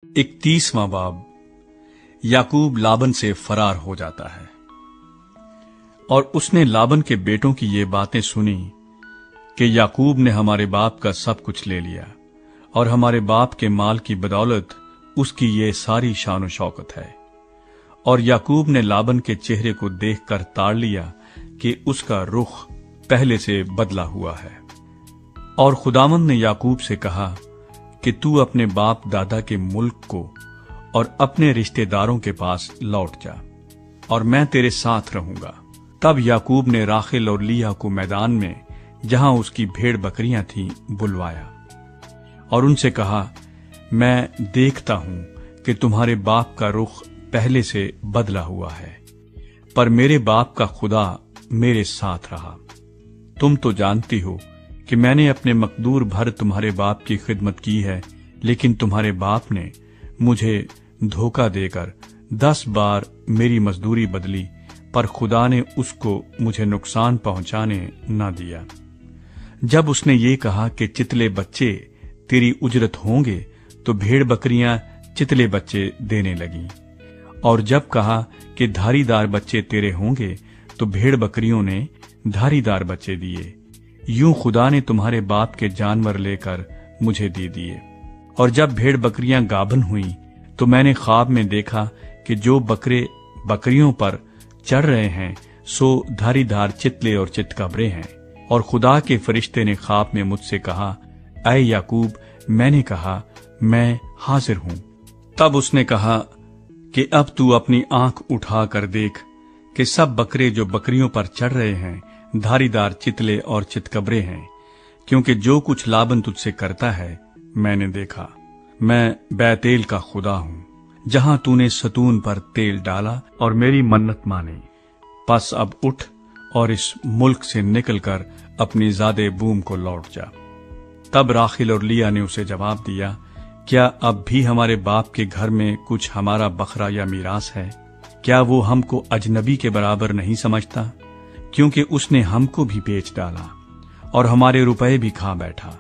31वां बाब। याकूब लाबन से फरार हो जाता है। और उसने लाबन के बेटों की ये बातें सुनी कि याकूब ने हमारे बाप का सब कुछ ले लिया और हमारे बाप के माल की बदौलत उसकी ये सारी शान शौकत है। और याकूब ने लाबन के चेहरे को देखकर ताड़ लिया कि उसका रुख पहले से बदला हुआ है। और खुदावंद ने याकूब से कहा कि तू अपने बाप दादा के मुल्क को और अपने रिश्तेदारों के पास लौट जा और मैं तेरे साथ रहूंगा। तब याकूब ने राखेल और लिया को मैदान में जहां उसकी भेड़ बकरियां थीं बुलवाया और उनसे कहा, मैं देखता हूं कि तुम्हारे बाप का रुख पहले से बदला हुआ है, पर मेरे बाप का खुदा मेरे साथ रहा। तुम तो जानती हो कि मैंने अपने मकदूर भर तुम्हारे बाप की खिदमत की है, लेकिन तुम्हारे बाप ने मुझे धोखा देकर 10 बार मेरी मजदूरी बदली, पर खुदा ने उसको मुझे नुकसान पहुंचाने न दिया। जब उसने ये कहा कि चितले बच्चे तेरी उजरत होंगे, तो भेड़ बकरियां चितले बच्चे देने लगीं। और जब कहा कि धारीदार बच्चे तेरे होंगे, तो भेड़ बकरियों ने धारीदार बच्चे दिए। यूं खुदा ने तुम्हारे बाप के जानवर लेकर मुझे दे दिए। और जब भेड़ बकरियां गाभन हुई, तो मैंने ख्वाब में देखा कि जो बकरे बकरियों पर चढ़ रहे हैं, सो धारीदार चितले और चितकबरे हैं। और खुदा के फरिश्ते ने ख्वाब में मुझसे कहा, ऐ याकूब। मैंने कहा, मैं हाजिर हूं। तब उसने कहा कि अब तू अपनी आंख उठा कर देख कि सब बकरे जो बकरियों पर चढ़ रहे हैं धारीदार चितले और चितकबरे हैं, क्योंकि जो कुछ लाबन तुझसे करता है मैंने देखा। मैं बैतेल का खुदा हूं, जहां तूने सतून पर तेल डाला और मेरी मन्नत मानी। बस अब उठ और इस मुल्क से निकलकर अपनी ज़ादे बूम को लौट जा। तब राखेल और लिया ने उसे जवाब दिया, क्या अब भी हमारे बाप के घर में कुछ हमारा बकरा या मीरास है? क्या वो हमको अजनबी के बराबर नहीं समझता? क्योंकि उसने हमको भी बेच डाला और हमारे रुपए भी खा बैठा।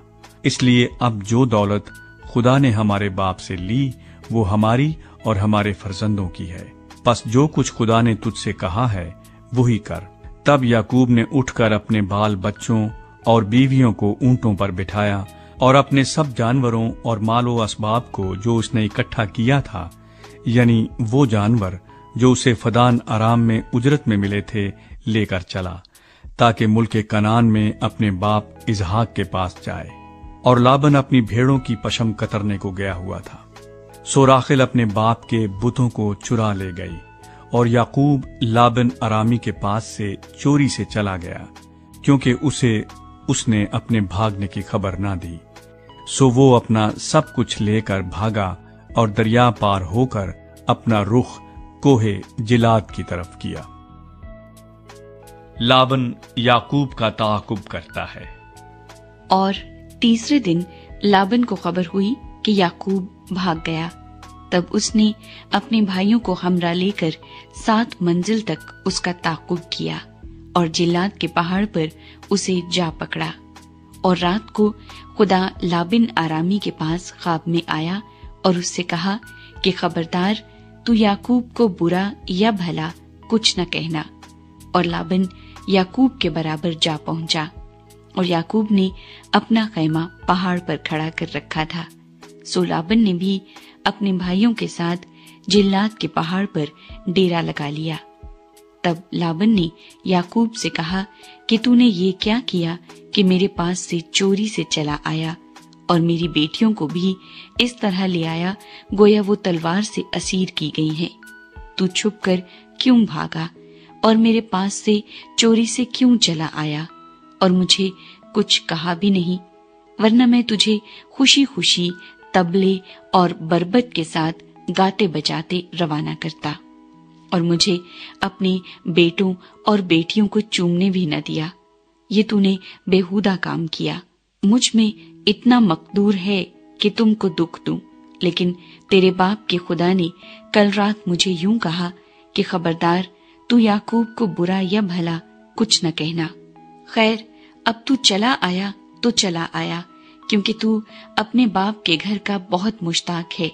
इसलिए अब जो दौलत खुदा ने हमारे बाप से ली, वो हमारी और हमारे फर्जंदों की है। बस जो कुछ खुदा ने तुझसे कहा है वही कर। तब याकूब ने उठकर अपने बाल बच्चों और बीवियों को ऊंटों पर बिठाया और अपने सब जानवरों और मालो असबाब को जो उसने इकट्ठा किया था, यानी वो जानवर जो उसे फदान आराम में उजरत में मिले थे, लेकर चला, ताकि मुल्के कनान में अपने बाप इसहाक के पास जाए। और लाबन अपनी भेड़ों की पशम कतरने को गया हुआ था। सो राखेल अपने बाप के बुतों को चुरा ले गई और याकूब लाबन अरामी के पास से चोरी से चला गया, क्योंकि उसने अपने भागने की खबर ना दी। सो वो अपना सब कुछ लेकर भागा और दरिया पार होकर अपना रुख कोहे जिलाद की तरफ किया। लाबन याकूब का ताकुब करता है। और तीसरे दिन लाबन को खबर हुई कि याकूब भाग गया। तब उसने अपने भाइयों को हमरा लेकर 7 मंजिल तक उसका ताकुब किया और जिलाद के पहाड़ पर उसे जा पकड़ा। और रात को खुदा लाबिन आरामी के पास ख्वाब में आया और उससे कहा कि खबरदार, तू याकूब को बुरा या भला कुछ न कहना। और लाबन याकूब के बराबर जा पहुंचा और याकूब ने अपना खैमा पहाड़ पर खड़ा कर रखा था। सो लाबन ने भी अपने भाइयों के साथ जिल्लाद के पहाड़ पर डेरा लगा लिया। तब लाबन ने याकूब से कहा कि तूने ये क्या किया कि मेरे पास से चोरी से चला आया और मेरी बेटियों को भी इस तरह ले आया गोया वो तलवार से असीर की गई हैं। तू छुप कर क्यों भागा और मेरे पास से चोरी से क्यों चला आया और मुझे कुछ कहा भी नहीं? वरना मैं तुझे खुशी खुशी तबले और बरबत के साथ गाते बजाते रवाना करता और मुझे अपने बेटों और बेटियों को चूमने भी न दिया। ये तूने बेहुदा काम किया। मुझ में इतना मकदूर है कि तुमको दुख दूं, लेकिन तेरे बाप के खुदा ने कल रात मुझे यूं कहा कि खबरदार, तू याकूब को बुरा या भला कुछ न कहना। खैर, अब तू चला आया तो चला आया, क्योंकि तू अपने बाप के घर का बहुत मुश्ताक है।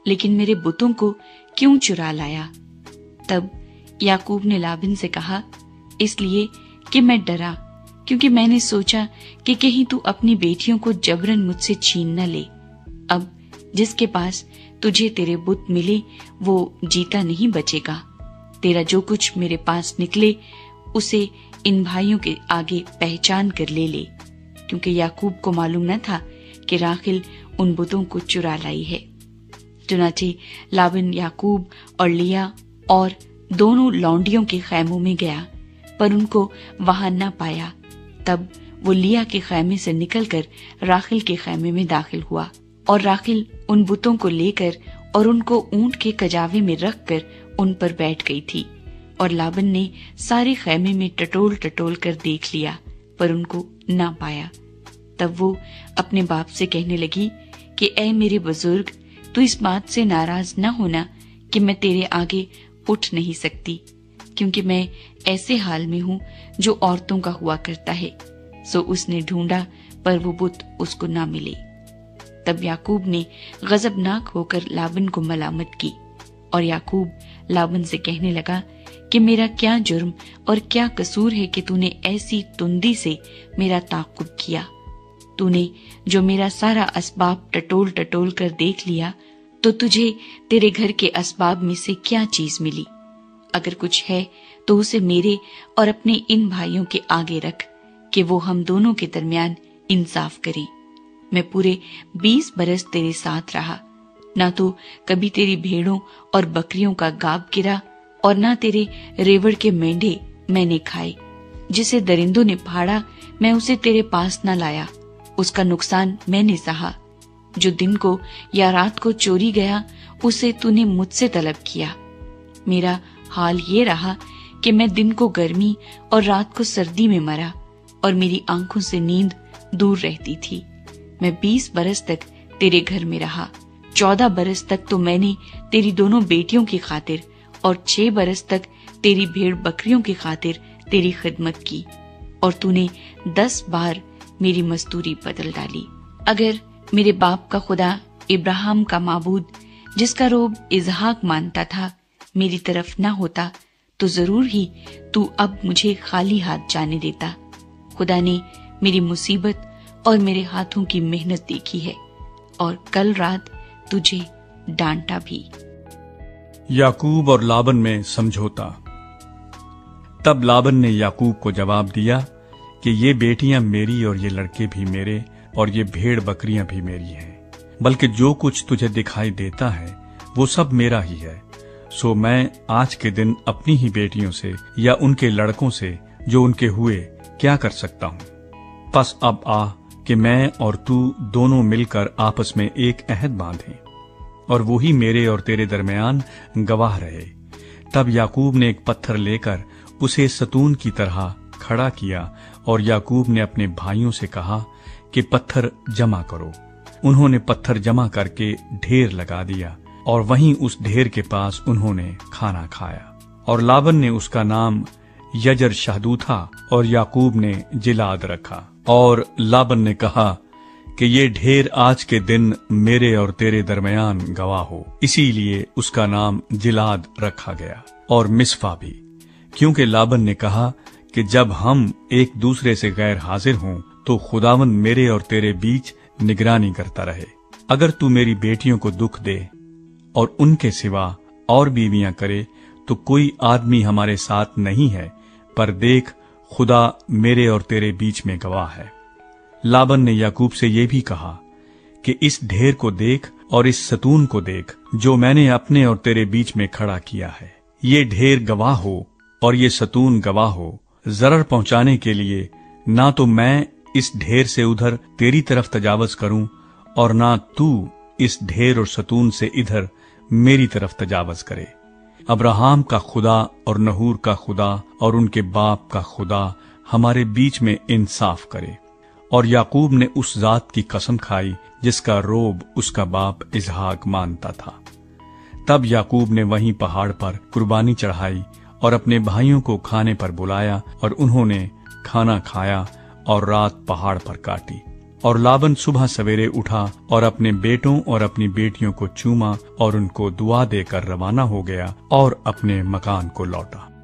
लेकिन मेरे बुतों को क्यों चुरा लाया? तब याकूब ने लाबन से कहा, इसलिए कि मैं डरा, क्योंकि मैंने सोचा कि कहीं तू अपनी बेटियों को जबरन मुझसे छीन न ले। अब जिसके पास तुझे तेरे बुत मिले वो जीता नहीं बचेगा। तेरा जो कुछ मेरे पास निकले उसे इन भाइयों के आगे पहचान कर ले ले, क्योंकि याकूब को मालूम न था कि राखिल उन बुतों को चुरा लाई है। चुनाचे लाबन याकूब और लिया और दोनों लौंडियों के खैमों में गया, पर उनको वहां न पाया। तब वो लिया के खैमे से निकलकर राखिल के खैमे में दाखिल हुआ, और राखिल उन बुतों को लेकर और उनको ऊंट के कजावे में रखकर उन पर बैठ गई थी। और लाबन ने सारे खैमे में टटोल टटोल कर देख लिया, पर उनको ना पाया। तब वो अपने बाप से कहने लगी कि ऐ मेरे बुजुर्ग, तू इस बात से नाराज न होना कि मैं तेरे आगे उठ नहीं सकती, क्योंकि मैं ऐसे हाल में हूँ जो औरतों का हुआ करता है। सो उसने ढूंढा, पर वो बुत उसको ना मिले। तब याकूब ने गजबनाक होकर लाबन को मलामत की, और याकूब लाबन से कहने लगा कि मेरा क्या जुर्म और क्या कसूर है कि तूने ऐसी तुंदी से मेरा ताक़ुब किया? तूने जो मेरा सारा असबाब टटोल टटोल कर देख लिया, तो तुझे तेरे घर के असबाब में से क्या चीज मिली? अगर कुछ है तो उसे मेरे और अपने इन भाइयों के आगे रख, कि वो हम दोनों के दरमियान इंसाफ करें। मैं पूरे 20 बरस तेरे साथ रहा, ना तो कभी तेरी भेड़ों और बकरियों का गाब गिरा, और ना तेरे रेवड़ के मेंढे मैंने खाए। जिसे दरिंदों ने फाड़ा मैं उसे तेरे पास न लाया, उसका नुकसान मैंने सहा। जो दिन को या रात को चोरी गया उसे तूने मुझसे तलब किया। मेरा हाल ये रहा कि मैं दिन को गर्मी और रात को सर्दी में मरा, और मेरी आंखों से नींद दूर रहती थी। मैं 20 बरस तक तेरे घर में रहा। 14 बरस तक तो मैंने तेरी दोनों बेटियों की खातिर और 6 बरस तक तेरी भेड़ बकरियों की खातिर तेरी खिदमत की, और तूने 10 बार मेरी मजदूरी बदल डाली। अगर मेरे बाप का खुदा इब्राहिम का माबूद, जिसका रोब इजहाक मानता था, मेरी तरफ न होता तो जरूर ही तू अब मुझे खाली हाथ जाने देता। खुदा ने मेरी मुसीबत और मेरे हाथों की मेहनत देखी है, और कल रात तुझे डांटा भी। याकूब और लाबन में समझौता। तब लाबन ने याकूब को जवाब दिया कि ये बेटियां मेरी और ये लड़के भी मेरे और ये भेड़ बकरियां भी मेरी हैं, बल्कि जो कुछ तुझे दिखाई देता है वो सब मेरा ही है। सो मैं आज के दिन अपनी ही बेटियों से या उनके लड़कों से जो उनके हुए क्या कर सकता हूँ? बस अब आ कि मैं और तू दोनों मिलकर आपस में एक अहद बांधें, और वही मेरे और तेरे दरमियान गवाह रहे। तब याकूब ने एक पत्थर लेकर उसे सतून की तरह खड़ा किया, और याकूब ने अपने भाइयों से कहा कि पत्थर जमा करो। उन्होंने पत्थर जमा करके ढेर लगा दिया, और वहीं उस ढेर के पास उन्होंने खाना खाया। और लाबन ने उसका नाम यजर शाहदू था, और याकूब ने जिलाद रखा। और लाबन ने कहा कि ये ढेर आज के दिन मेरे और तेरे दरमियान गवाह हो, इसीलिए उसका नाम जिलाद रखा गया, और मिस्फा भी, क्योंकि लाबन ने कहा कि जब हम एक दूसरे से गैर हाजिर हों तो खुदावन मेरे और तेरे बीच निगरानी करता रहे। अगर तू मेरी बेटियों को दुख दे और उनके सिवा और बीवियां करे तो कोई आदमी हमारे साथ नहीं है, पर देख खुदा मेरे और तेरे बीच में गवाह है। लाबन ने याकूब से ये भी कहा कि इस ढेर को देख और इस सतून को देख जो मैंने अपने और तेरे बीच में खड़ा किया है। ये ढेर गवाह हो और ये सतून गवाह हो, जरर पहुंचाने के लिए ना तो मैं इस ढेर से उधर तेरी तरफ तजावज करूं और ना तू इस ढेर और सतून से इधर मेरी तरफ तजावज करे। अब्राहम का खुदा और नहूर का खुदा और उनके बाप का खुदा हमारे बीच में इंसाफ करे। और याकूब ने उस जात की कसम खाई जिसका रोब उसका बाप इसहाक मानता था। तब याकूब ने वहीं पहाड़ पर कुर्बानी चढ़ाई और अपने भाइयों को खाने पर बुलाया, और उन्होंने खाना खाया और रात पहाड़ पर काटी। اور لابن صبح سویرے اٹھا اور اپنے بیٹوں اور اپنی بیٹیوں کو چوما اور ان کو دعا دے کر روانہ ہو گیا اور اپنے مکان کو لوٹا۔